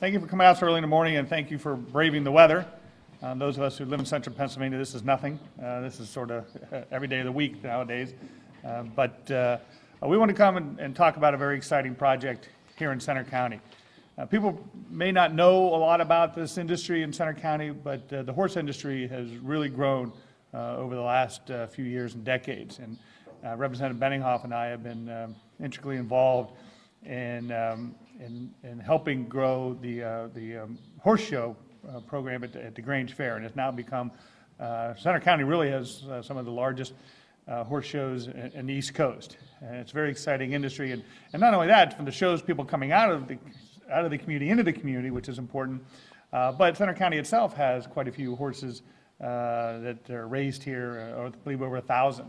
Thank you for coming out so early in the morning, and thank you for braving the weather. Those of us who live in central Pennsylvania, this is nothing. This is sort of every day of the week nowadays. But we want to come and talk about a very exciting project here in Centre County. People may not know a lot about this industry in Centre County, but the horse industry has really grown over the last few years and decades. And Representative Benninghoff and I have been intricately involved in helping grow the horse show program at the Grange Fair, and it's now become, Centre County really has some of the largest horse shows in the East Coast. And it's a very exciting industry, and not only that, from the shows, people coming out of the community into the community, which is important, but Centre County itself has quite a few horses that are raised here, I believe over 1,000.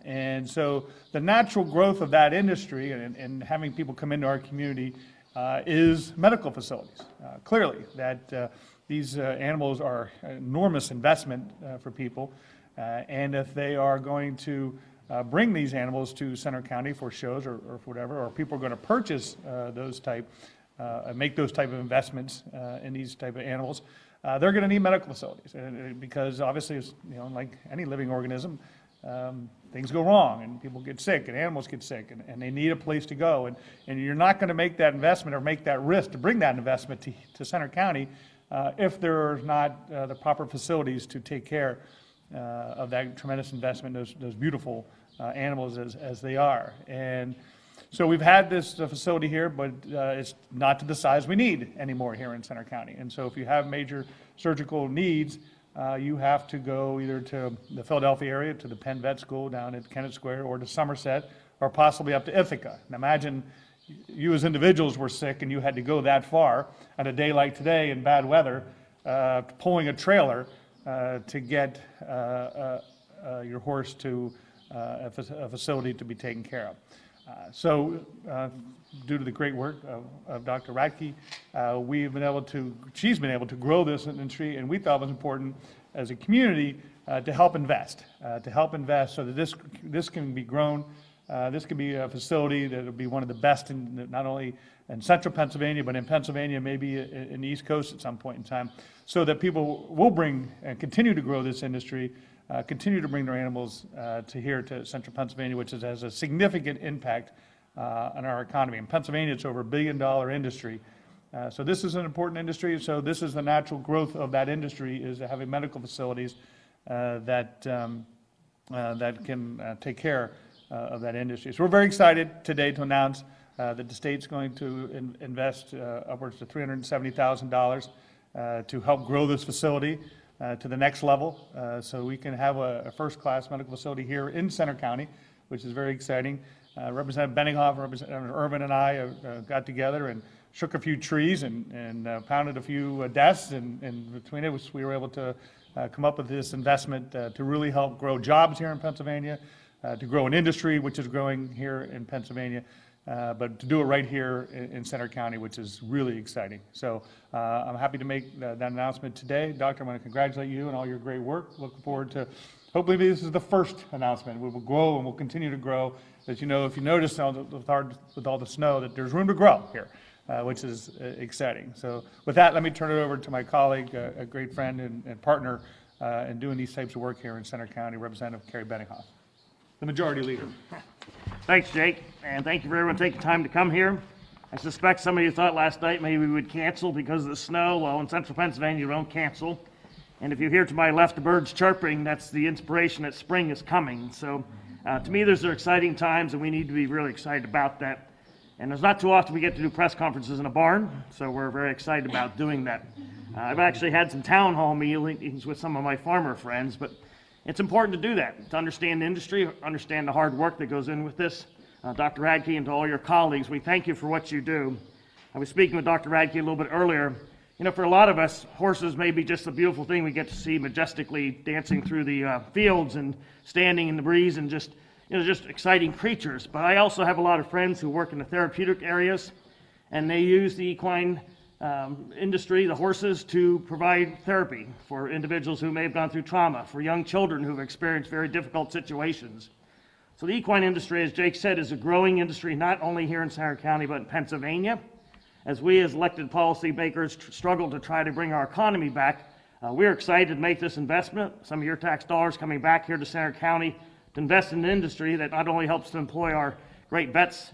And so the natural growth of that industry and having people come into our community is medical facilities. Clearly, that these animals are an enormous investment for people, and if they are going to bring these animals to Centre County for shows or for whatever, or people are going to purchase those type, make those type of investments in these type of animals, they're going to need medical facilities, because obviously, it's, like any living organism, things go wrong and people get sick and animals get sick, and they need a place to go, and you're not going to make that investment or make that risk to bring that investment to Centre County if there's not the proper facilities to take care of that tremendous investment, those beautiful animals as they are. And so we've had this facility here, but it's not to the size we need anymore here in Centre County. And so if you have major surgical needs, you have to go either to the Philadelphia area, to the Penn Vet School down at Kennett Square, or to Somerset, or possibly up to Ithaca. And imagine you as individuals were sick and you had to go that far on a day like today in bad weather, pulling a trailer to get your horse to a facility to be taken care of. So due to the great work of Dr. Radtke, she's been able to grow this industry, and we thought it was important as a community to help invest so that this can be grown. This could be a facility that will be one of the best in not only in central Pennsylvania, but in Pennsylvania, maybe in the East Coast at some point in time, so that people will bring and continue to grow this industry, continue to bring their animals to central Pennsylvania, which has a significant impact on our economy. In Pennsylvania, it's over $1 billion industry. So this is an important industry. So this is the natural growth of that industry, is having medical facilities that can take care of that industry. So we're very excited today to announce that the state's going to invest upwards to $370,000 to help grow this facility to the next level, so we can have a first-class medical facility here in Centre County, which is very exciting. Representative Benninghoff, Representative Irvin, and I got together and shook a few trees and pounded a few desks, and between us we were able to come up with this investment to really help grow jobs here in Pennsylvania, to grow an industry which is growing here in Pennsylvania, but to do it right here in Centre County, which is really exciting. So I'm happy to make that announcement today. Doctor, I want to congratulate you on all your great work. Looking forward to, hopefully this is the first announcement. We will grow and we'll continue to grow. As you know, if you notice with all the snow, that there's room to grow here, which is exciting. So with that, let me turn it over to my colleague, a great friend and partner in doing these types of work here in Centre County, Representative Kerry Benninghoff, the Majority Leader. Thanks, Jake, and thank you for everyone taking time to come here. I suspect some of you thought last night maybe we would cancel because of the snow. Well, in central Pennsylvania, you don't cancel. And if you hear to my left the birds chirping, that's the inspiration that spring is coming. So to me, those are exciting times, and we need to be really excited about that. And there's not too often we get to do press conferences in a barn, so we're very excited about doing that. I've actually had some town hall meetings with some of my farmer friends, but it's important to do that, to understand the industry, understand the hard work that goes in with this. Dr. Radtke, and to all your colleagues, we thank you for what you do. I was speaking with Dr. Radtke a little bit earlier. For a lot of us, horses may be just a beautiful thing we get to see majestically dancing through the fields and standing in the breeze and just exciting creatures. But I also have a lot of friends who work in the therapeutic areas, and they use the equine industry, the horses, to provide therapy for individuals who may have gone through trauma, for young children who have experienced very difficult situations. So the equine industry, as Jake said, is a growing industry not only here in Centre County but in Pennsylvania. as we as elected policymakers struggle to try to bring our economy back, we're excited to make this investment. Some of your tax dollars coming back here to Center County to invest in an industry that not only helps to employ our great vets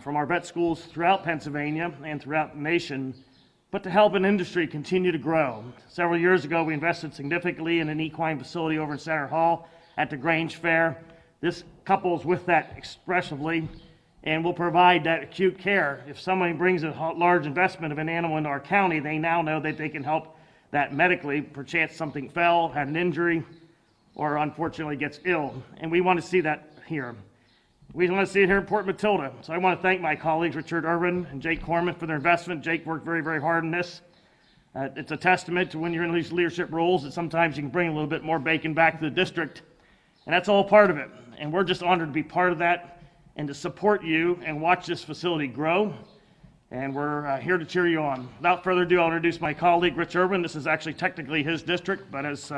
from our vet schools throughout Pennsylvania and throughout the nation, but to help an industry continue to grow. Several years ago, we invested significantly in an equine facility over in Center Hall at the Grange Fair. This couples with that expressively and will provide that acute care. If somebody brings a large investment of an animal into our county, they now know that they can help that medically. Perchance something fell, had an injury, or unfortunately gets ill. And we want to see that here. We want to see it here in Port Matilda. So I want to thank my colleagues, Richard Irvin and Jake Corman, for their investment. Jake worked very, very hard on this. It's a testament to when you're in these leadership roles that sometimes you can bring a little bit more bacon back to the district. And that's all part of it. And we're just honored to be part of that and to support you and watch this facility grow. And we're here to cheer you on. Without further ado, I'll introduce my colleague, Rich Irvin. This is actually technically his district, but as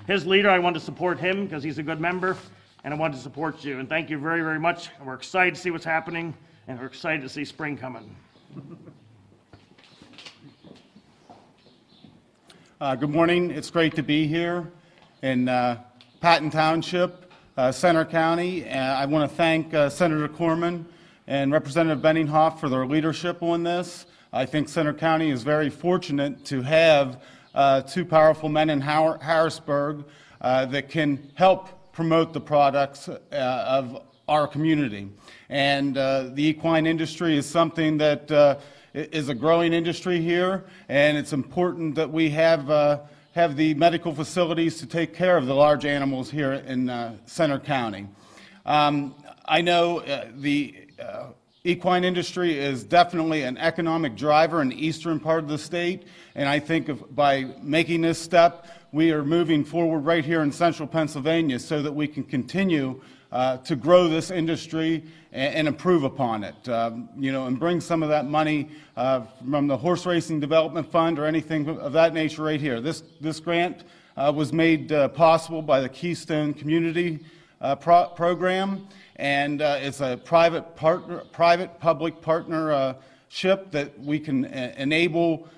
his leader, I want to support him because he's a good member. And I want to support you. And thank you very, very much. And we're excited to see what's happening, and we're excited to see spring coming. Good morning. It's great to be here in Patton Township, Center County. I want to thank Senator Corman and Representative Benninghoff for their leadership on this. I think Center County is very fortunate to have two powerful men in Harrisburg that can help promote the products of our community. And the equine industry is something that is a growing industry here, and it's important that we have the medical facilities to take care of the large animals here in Center County. I know the equine industry is definitely an economic driver in the eastern part of the state, and I think by making this step, we are moving forward right here in central Pennsylvania so that we can continue to grow this industry and improve upon it, and bring some of that money from the Horse Racing Development Fund or anything of that nature right here. This grant was made possible by the Keystone Community Program, and it's a private-public partnership that we can enable,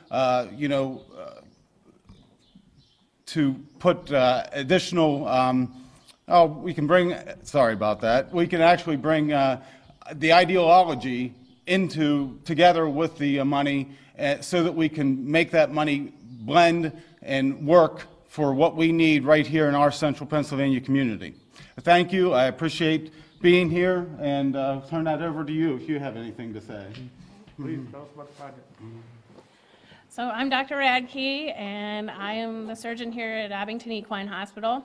to put additional, we can actually bring the ideology together with the money so that we can make that money blend and work for what we need right here in our central Pennsylvania community. Thank you. I appreciate being here, and I'll turn that over to you if you have anything to say. Please tell us about the project. So I'm Dr. Radtke, and I am the surgeon here at Abington Equine Hospital.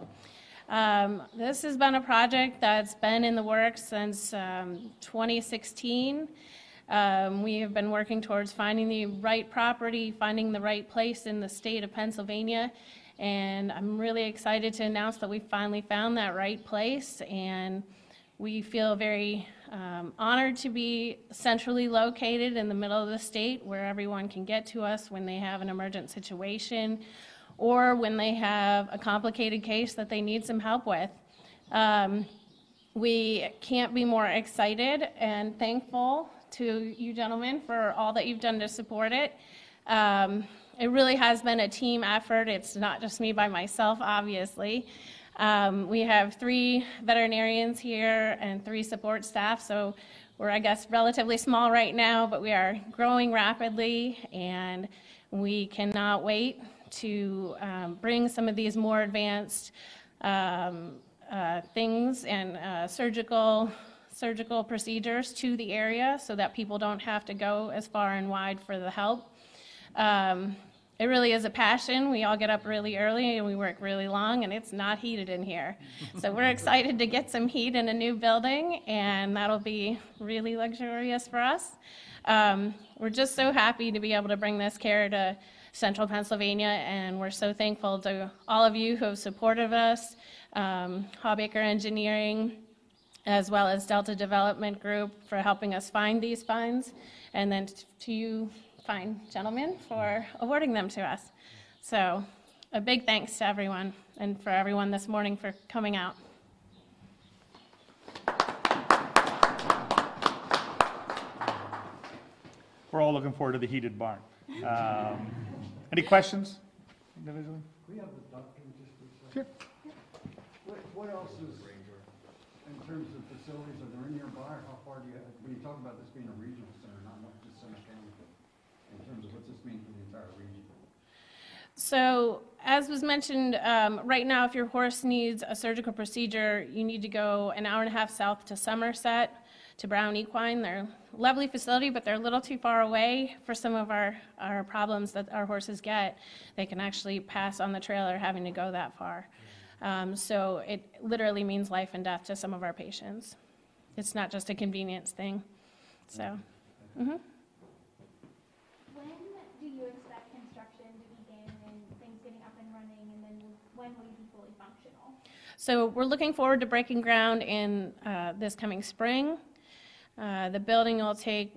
This has been a project that's been in the works since 2016. We have been working towards finding the right property, finding the right place in the state of Pennsylvania, and I'm really excited to announce that we finally found that right place, and we feel very honored to be centrally located in the middle of the state where everyone can get to us when they have an emergent situation or when they have a complicated case that they need some help with. We can't be more excited and thankful to you gentlemen for all that you've done to support it. It really has been a team effort. It's not just me by myself, obviously. We have 3 veterinarians here and 3 support staff, so we're, I guess, relatively small right now, but we are growing rapidly, and we cannot wait to bring some of these more advanced things and surgical procedures to the area so that people don't have to go as far and wide for the help. It really is a passion. We all get up really early and we work really long, and it's not heated in here. So we're excited to get some heat in a new building, and that'll be really luxurious for us. We're just so happy to be able to bring this care to central Pennsylvania, and we're so thankful to all of you who have supported us, Hawbaker Engineering, as well as Delta Development Group for helping us find these funds, and then to you fine gentlemen for awarding them to us. So a big thanks to everyone, and for everyone this morning for coming out. we're all looking forward to the heated barn. Any questions individually? We have the doctor just for a Sure. second. What else is, in terms of facilities, are there nearby, or how far do you have, when you talk about this being a regional center, not just Center County, in terms of what's this mean for the entire region? So, as was mentioned, right now, if your horse needs a surgical procedure, you need to go an hour and a half south to Somerset, to Brown Equine. They're a lovely facility, but they're a little too far away for some of our problems that our horses get. They can actually pass on the trailer having to go that far. So it literally means life and death to some of our patients. It's not just a convenience thing. So, When do you expect construction to begin and things getting up and running, and then when will you be fully functional? so we're looking forward to breaking ground in this coming spring. The building will take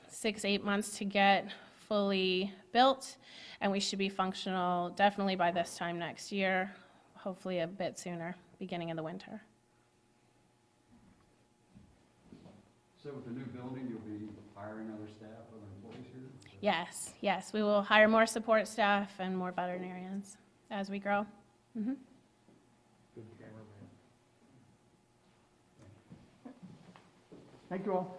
6-8 months to get fully built, and we should be functional definitely by this time next year, hopefully a bit sooner, beginning of the winter. So with the new building, you'll be hiring other staff, other employees here? Yes, we will hire more support staff and more veterinarians as we grow. Mhm. Thank you all.